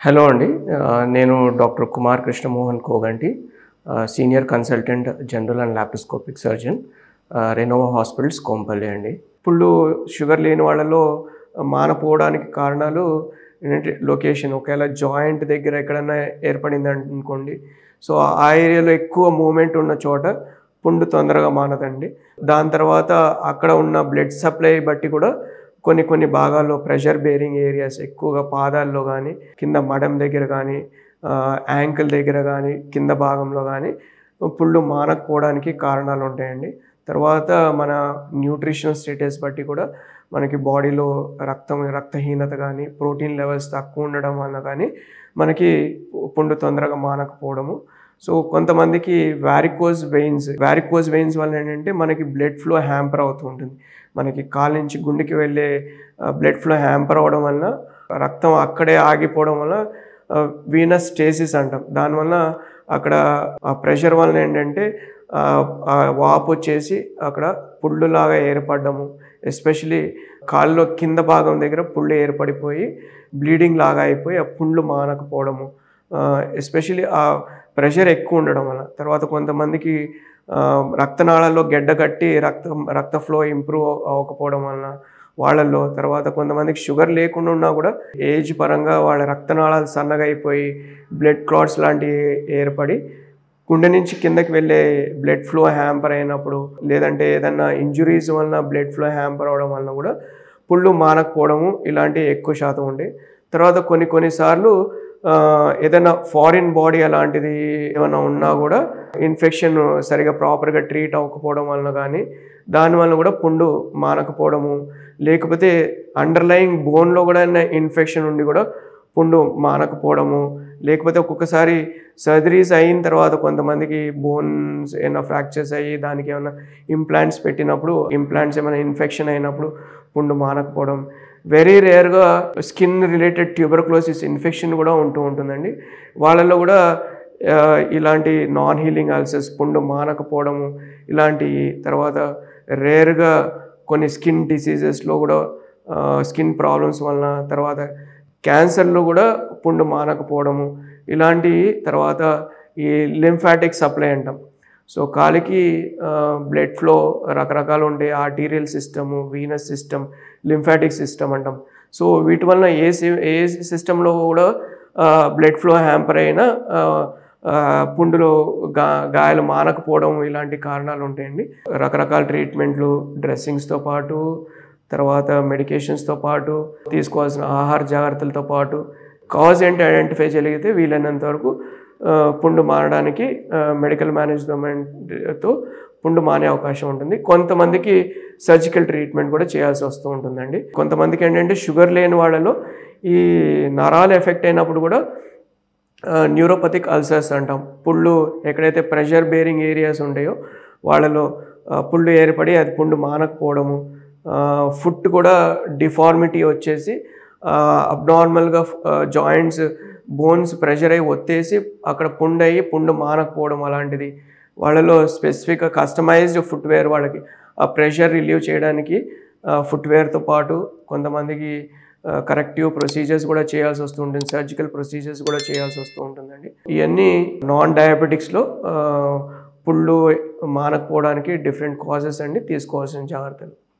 Hello అండి. నేను doctor Kumar Krishnamohan Koganti, senior consultant general and laparoscopic surgeon, Renova hospitals Kompally అండి. ఇప్పుడు షుగర్ లేని వాళ్ళలో మానపోవడానికి కారణాలు ఏంటంటే లొకేషన్. ఒకవేళ జాయింట్ దగ్గర ఎక్కడన్నా ఏర్పడింది అనుకోండి, సో ఆ ఏరియాలో ఎక్కువ మూమెంట్ ఉన్న చోట పుండు తొందరగా మానదండి. దాని తర్వాత అక్కడ ఉన్న బ్లడ్ సప్లై బట్టి కూడా కొన్ని భాగాల్లో ప్రెషర్ బేరింగ్ ఏరియాస్ ఎక్కువగా పాదాల్లో కానీ, కింద మడం దగ్గర కానీ, యాంకిల్ దగ్గర కానీ, కింద భాగంలో కానీ పుళ్ళు మానకపోవడానికి కారణాలు ఉంటాయండి. తర్వాత మన న్యూట్రిషనల్ స్టేటస్ బట్టి కూడా మనకి బాడీలో రక్తహీనత కానీ, ప్రోటీన్ లెవెల్స్ తక్కువ ఉండడం వల్ల కానీ మనకి పుండు తొందరగా మానకపోవడము. సో కొంతమందికి వ్యారికోజ్ వెయిన్స్ వల్ల ఏంటంటే మనకి బ్లడ్ ఫ్లో హ్యాంపర్ అవుతూ ఉంటుంది. మనకి కాలు నుంచి గుండెకి వెళ్ళే బ్లడ్ ఫ్లో హ్యాంపర్ అవ్వడం వల్ల రక్తం అక్కడే ఆగిపోవడం వల్ల వీనస్ స్టేసిస్ అంటాం. దానివల్ల అక్కడ ఆ ప్రెషర్ వల్ల ఏంటంటే వాపు వచ్చేసి అక్కడ పుళ్ళులాగా ఏర్పడము, ఎస్పెషలీ కాళ్ళలో కింద భాగం దగ్గర పుళ్ళు ఏర్పడిపోయి బ్లీడింగ్ లాగా అయిపోయి ఆ పుళ్ళు మానకపోవడము, ఎస్పెషలీ ఆ ప్రెషర్ ఎక్కువ ఉండడం వల్ల. తర్వాత కొంతమందికి రక్తనాళాల్లో గడ్డ కట్టి రక్త ఫ్లో ఇంప్రూవ్ అవ్వకపోవడం వలన వాళ్ళల్లో. తర్వాత కొంతమందికి షుగర్ లేకుండా ఉన్నా కూడా ఏజ్ పరంగా వాళ్ళ రక్తనాళాలు సన్నగా అయిపోయి బ్లడ్ క్లాట్స్ లాంటివి ఏర్పడి గుండె నుంచి కిందకి వెళ్ళే బ్లడ్ ఫ్లో హ్యాంపర్ అయినప్పుడు, లేదంటే ఏదన్నా ఇంజురీస్ వలన బ్లడ్ ఫ్లో హ్యాంపర్ అవడం వలన కూడా పుళ్ళు మానకపోవడము ఇలాంటివి ఎక్కువ శాతం ఉండే. తర్వాత కొన్నిసార్లు ఏదైనా ఫారిన్ బాడీ అలాంటిది ఏమైనా ఉన్నా కూడా ఇన్ఫెక్షన్ సరిగా ప్రాపర్గా ట్రీట్ అవ్వకపోవడం వలన కానీ దానివల్ల కూడా పుండు మానకపోవడము, లేకపోతే అండర్లయింగ్ బోన్లో కూడా ఇన్ఫెక్షన్ ఉండి కూడా పుండు మానకపోవడము, లేకపోతే ఒక్కొక్కసారి సర్జరీస్ అయిన తర్వాత కొంతమందికి బోన్స్ ఏమైనా ఫ్రాక్చర్స్ అయ్యి దానికి ఏమైనా ఇంప్లాంట్స్ పెట్టినప్పుడు ఇంప్లాంట్స్ ఏమైనా ఇన్ఫెక్షన్ అయినప్పుడు పుండు మానకపోవడం. వెరీ రేర్గా స్కిన్ రిలేటెడ్ ట్యూబర్క్లోసిస్ ఇన్ఫెక్షన్ కూడా ఉంటుందండి. వాళ్ళల్లో కూడా ఇలాంటి నాన్ హీలింగ్ అల్సర్స్, పుండు మానకపోవడము ఇలాంటి. తర్వాత రేర్గా కొన్ని స్కిన్ డిసీజెస్లో కూడా స్కిన్ ప్రాబ్లమ్స్ వలన, తర్వాత క్యాన్సర్లో కూడా పుండు మానకపోవడము ఇలాంటి. తర్వాత ఈ లింఫాటిక్ సప్లై అంటాం. సో కాలికి బ్లడ్ ఫ్లో రకరకాలు ఉంటాయి. Arterial system, Venus system, lymphatic system అంటాం. సో వీటి వలన ఏ సిస్టంలో కూడా బ్లడ్ ఫ్లో హ్యాంపర్ అయినా పుండులో గాయాలు మానకపోవడం ఇలాంటి కారణాలు ఉంటాయండి. రకరకాల ట్రీట్మెంట్లు, డ్రెస్సింగ్స్తో పాటు, తర్వాత మెడికేషన్స్తో పాటు, తీసుకోవాల్సిన ఆహార జాగ్రత్తలతో పాటు కాజ్ ఏంటి ఐడెంటిఫై చేయగలిగితే వీలైనంత వరకు పుండు మారడానికి మెడికల్ మేనేజ్మెంట్తో పుండు మానే అవకాశం ఉంటుంది. కొంతమందికి సర్జికల్ ట్రీట్మెంట్ కూడా చేయాల్సి వస్తూ ఉంటుందండి. కొంతమందికి ఏంటంటే షుగర్ లేని వాళ్ళలో ఈ నరాలు ఎఫెక్ట్ అయినప్పుడు కూడా న్యూరోపతిక్ అల్సర్స్ అంటాం. పుళ్ళు ఎక్కడైతే ప్రెషర్ బేరింగ్ ఏరియాస్ ఉంటాయో వాళ్ళలో పుళ్ళు ఏర్పడి అది పుండు మానకపోవడము, ఫుట్ కూడా డిఫార్మిటీ వచ్చేసి అబ్నార్మల్గా జాయింట్స్ బోన్స్ ప్రెషర్ అయ్యి ఒత్తేసి అక్కడ పుండు అయ్యి పుండు మానకపోవడం అలాంటిది. వాళ్ళలో స్పెసిఫిక్గా కస్టమైజ్డ్ ఫుట్వేర్, వాళ్ళకి ఆ ప్రెషర్ రిలీవ్ చేయడానికి ఫుట్వేర్తో పాటు కొంతమందికి కరెక్టివ్ ప్రొసీజర్స్ కూడా చేయాల్సి వస్తూ ఉంటుంది, సర్జికల్ ప్రొసీజర్స్ కూడా చేయాల్సి వస్తూ ఉంటుందండి. ఇవన్నీ నాన్ డయాబెటిక్స్లో పుళ్ళు మానకపోవడానికి డిఫరెంట్ కాజెస్ అండి, తీసుకోవాల్సిన జాగ్రత్తలు.